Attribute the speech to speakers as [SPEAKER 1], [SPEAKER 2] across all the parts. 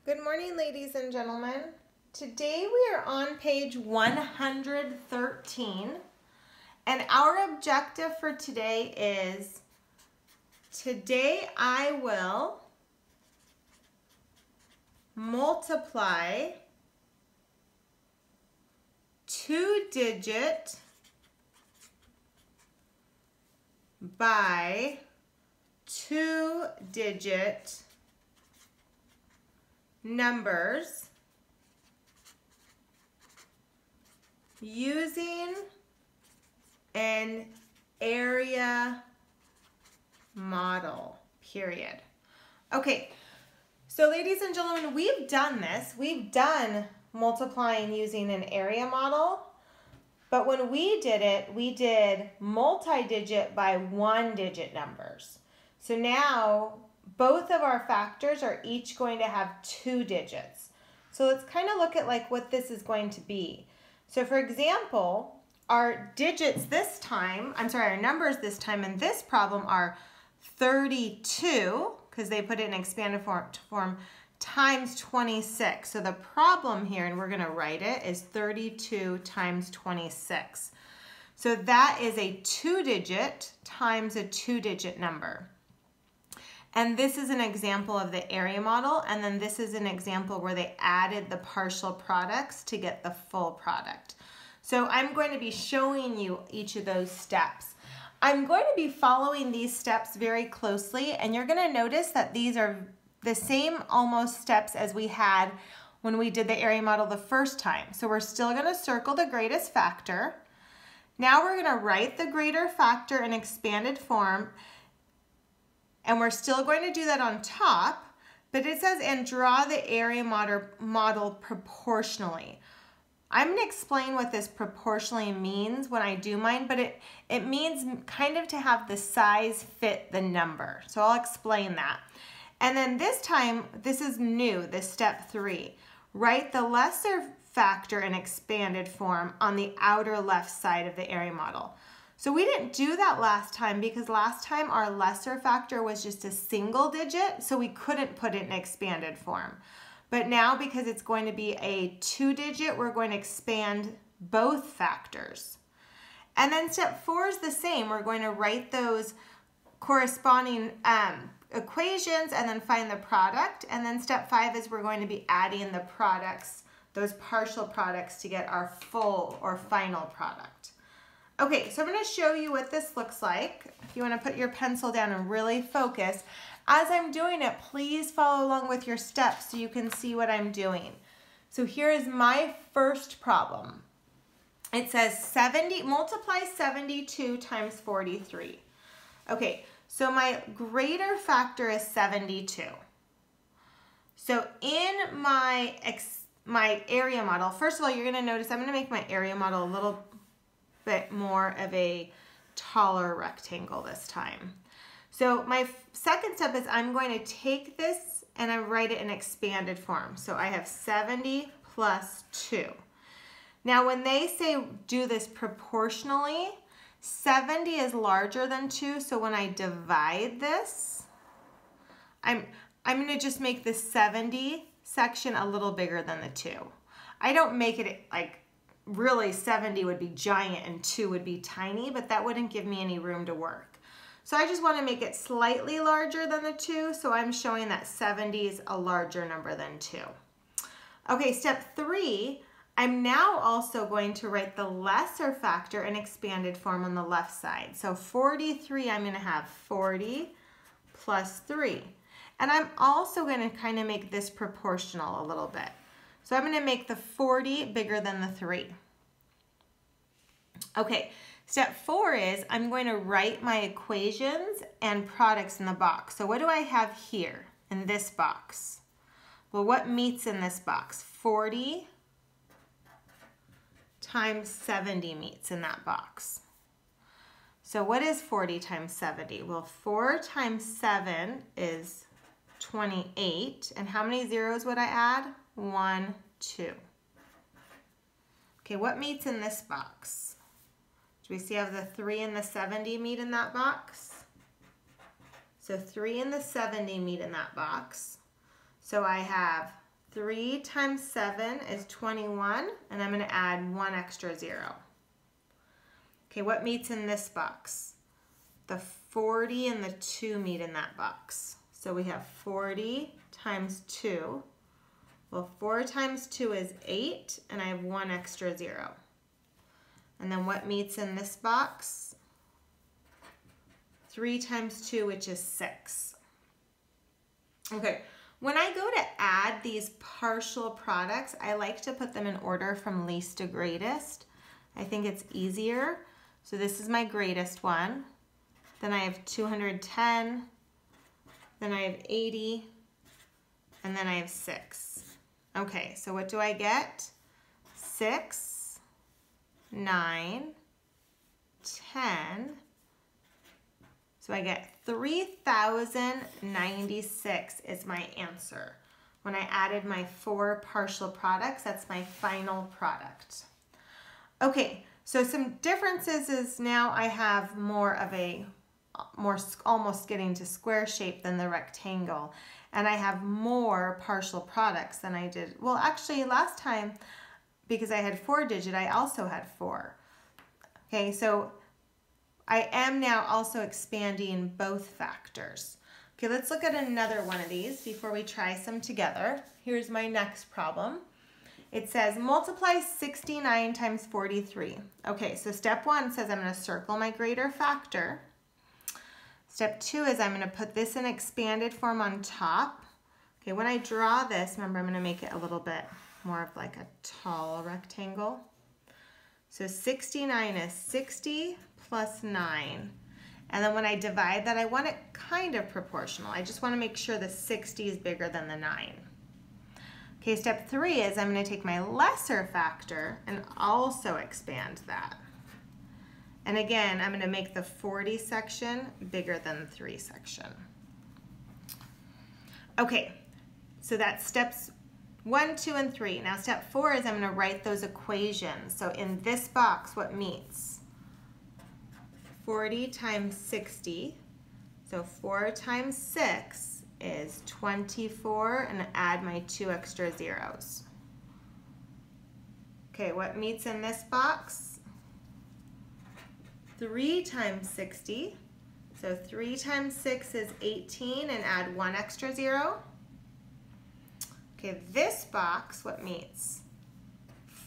[SPEAKER 1] Good morning, ladies and gentlemen. Today we are on page 113, and our objective for today is, today I will multiply two-digit by two-digit numbers using an area model, period. Okay, so ladies and gentlemen, we've done this. We've done multiplying using an area model, but when we did it, we did multi-digit by one-digit numbers. So now both of our factors are each going to have two digits. So let's kind of look at like what this is going to be. So for example, our digits this time, our numbers this time in this problem are 32, because they put it in expanded form, times 26. So the problem here, and we're going to write it, is 32 times 26. So that is a two-digit times a two-digit number. And this is an example of the area model, and then this is an example where they added the partial products to get the full product. So I'm going to be showing you each of those steps. I'm going to be following these steps very closely, and you're going to notice that these are the same almost steps as we had when we did the area model the first time. So we're still going to circle the greatest factor. Now we're going to write the greater factor in expanded form, and we're still going to do that on top, but it says, and draw the area model proportionally. I'm going to explain what this proportionally means when I do mine, but it means kind of to have the size fit the number. So I'll explain that. And then this time, this is new, this step 3. Write the lesser factor in expanded form on the outer left side of the area model. So we didn't do that last time because last time our lesser factor was just a single digit, so we couldn't put it in expanded form. But now, because it's going to be a two-digit, we're going to expand both factors. And then step 4 is the same. We're going to write those corresponding equations and then find the product. And then step 5 is we're going to be adding the products, those partial products, to get our full or final product. Okay, so I'm going to show you what this looks like. If you want to put your pencil down and really focus. As I'm doing it, please follow along with your steps so you can see what I'm doing. So here is my first problem. It says multiply 72 times 43. Okay, so my greater factor is 72. So in my area model, first of all, you're going to notice I'm going to make my area model a little bit more of a taller rectangle this time. So my second step is I'm going to take this and I write it in expanded form. So I have 70 plus 2. Now when they say do this proportionally, 70 is larger than 2, so when I divide this, I'm going to just make the 70 section a little bigger than the 2. I don't make it like really 70 would be giant and 2 would be tiny, but that wouldn't give me any room to work. So I just want to make it slightly larger than the 2, so I'm showing that 70 is a larger number than 2. Okay, step 3, I'm now also going to write the lesser factor in expanded form on the left side. So 43, I'm going to have 40 plus 3. And I'm also going to kind of make this proportional a little bit. So I'm going to make the 40 bigger than the 3. Okay, step 4 is I'm going to write my equations and products in the box. So what do I have here in this box? Well, what meets in this box? 40 times 70 meets in that box. So what is 40 times 70? Well, 4 times 7 is 28. And how many zeros would I add? 1, 2. Okay, what meets in this box? Do we see how the 3 and the 70 meet in that box? So 3 and the 70 meet in that box. So I have 3 times 7 is 21, and I'm going to add 1 extra 0. Okay, what meets in this box? The 40 and the 2 meet in that box. So we have 40 times 2. Well, 4 times 2 is 8, and I have 1 extra 0. And then what meets in this box? 3 times 2, which is 6. Okay, when I go to add these partial products, I like to put them in order from least to greatest. I think it's easier. So this is my greatest one. Then I have 210. Then I have 80. And then I have 6. Okay, so what do I get? 6, 9, 10. So I get 3,096 is my answer. When I added my 4 partial products, that's my final product. Okay, so some differences is now I have more of a, almost getting to square shape than the rectangle. And I have more partial products than I did. Well, actually last time, because I had 4-digit, I also had 4. Okay, so I am now also expanding both factors. Okay, let's look at another one of these before we try some together. Here's my next problem. It says multiply 69 times 43. Okay, so step 1 says I'm going to circle my greater factor. Step 2 is I'm going to put this in expanded form on top. Okay, when I draw this, remember I'm going to make it a little bit more of like a tall rectangle. So 69 is 60 plus 9. And then when I divide that, I want it kind of proportional. I just want to make sure the 60 is bigger than the 9. Okay, step 3 is I'm going to take my lesser factor and also expand that. And again, I'm going to make the 40 section bigger than the 3 section. Okay, so that's steps 1, 2, and 3. Now step 4 is I'm going to write those equations. So in this box, what meets? 40 times 60. So 4 times 6 is 24, and add my 2 extra zeros. Okay, what meets in this box? 3 times 60. So 3 times 6 is 18, and add 1 extra 0. Okay, this box, what meets?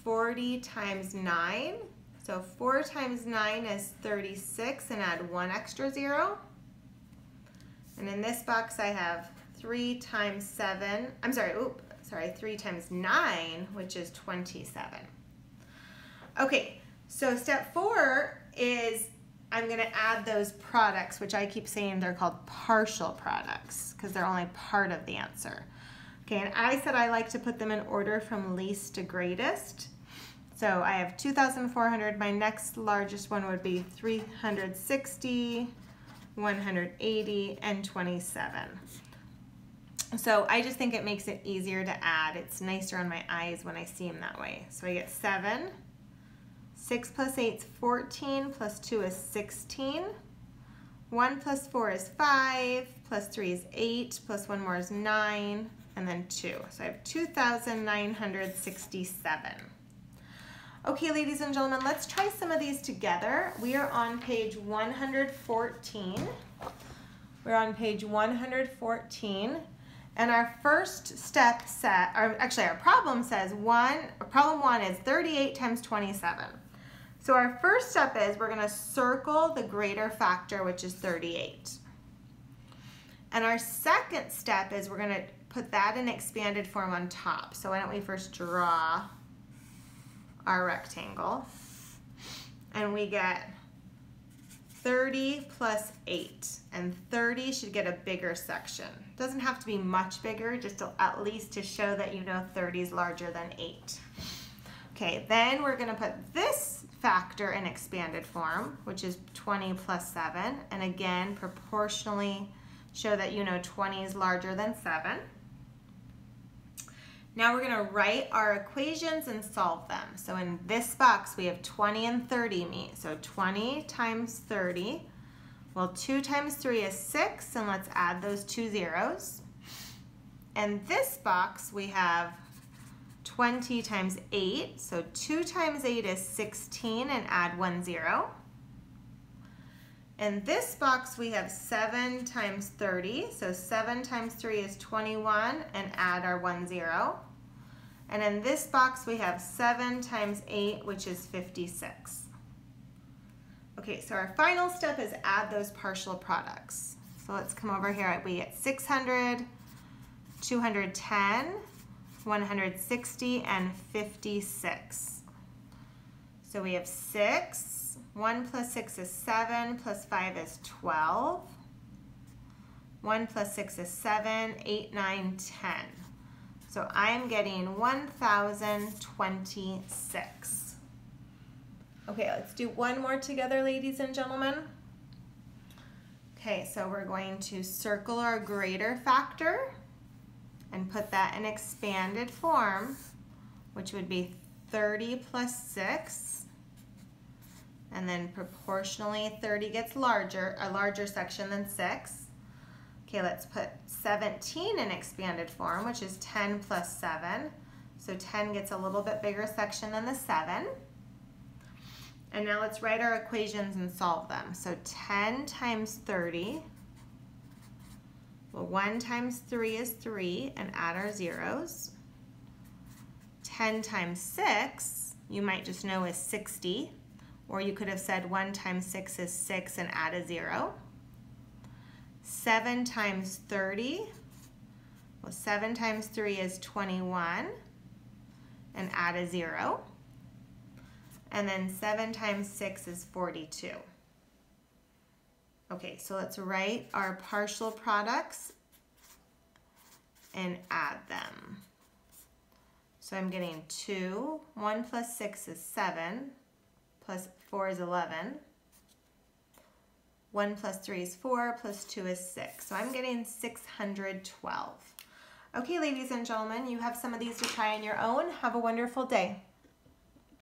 [SPEAKER 1] 40 times 9. So 4 times 9 is 36, and add 1 extra 0. And in this box I have 3 times 3 times 9, which is 27. Okay, so step 4 is I'm going to add those products, which I keep saying they're called partial products because they're only part of the answer. Okay, and I said I like to put them in order from least to greatest. So I have 2,400. My next largest one would be 360, 180, and 27. So I just think it makes it easier to add. It's nicer on my eyes when I see them that way. So I get 7. 6 plus 8 is 14, plus 2 is 16. 1 plus 4 is 5, plus 3 is 8, plus 1 more is 9, and then 2. So I have 2,967. Okay, ladies and gentlemen, let's try some of these together. We are on page 114. We're on page 114. And our first step our problem says problem 1 is 38 times 27. So our first step is we're going to circle the greater factor, which is 38. And our second step is we're going to put that in expanded form on top. So why don't we first draw our rectangle. And we get 30 plus 8. And 30 should get a bigger section. Doesn't have to be much bigger, just at least to show that you know 30 is larger than 8. Okay, then we're going to put this factor in expanded form, which is 20 plus 7, and again proportionally show that you know 20 is larger than 7. Now we're going to write our equations and solve them. So in this box we have 20 and 30 meet. So 20 times 30, well 2 times 3 is 6, and let's add those 2 zeros. And this box we have 20 times 8, so 2 times 8 is 16 and add 1 0. In this box we have 7 times 30, so 7 times 3 is 21 and add our 1 0. And in this box we have 7 times 8, which is 56. Okay, so our final step is add those partial products. So let's come over here. We get 600, 210, 160, and 56. So we have 6. 1 plus 6 is 7, plus 5 is 12. 1 plus 6 is 7, 8, 9, 10. So I'm getting 1,026. Okay, let's do one more together, ladies and gentlemen. Okay, so we're going to circle our greater factor and put that in expanded form, which would be 30 plus 6. And then proportionally 30 gets larger, a larger section than 6. Okay, let's put 17 in expanded form, which is 10 plus 7. So 10 gets a little bit bigger section than the 7. And now let's write our equations and solve them. So 10 times 30, well, 1 times 3 is 3, and add our zeros. 10 times 6, you might just know is 60, or you could have said 1 times 6 is 6 and add a 0. 7 times 30, well, 7 times 3 is 21, and add a 0. And then 7 times 6 is 42. Okay, so let's write our partial products and add them. So I'm getting 2, 1 plus 6 is 7, plus 4 is 11. 1 plus 3 is 4, plus 2 is 6. So I'm getting 612. Okay, ladies and gentlemen, you have some of these to try on your own. Have a wonderful day.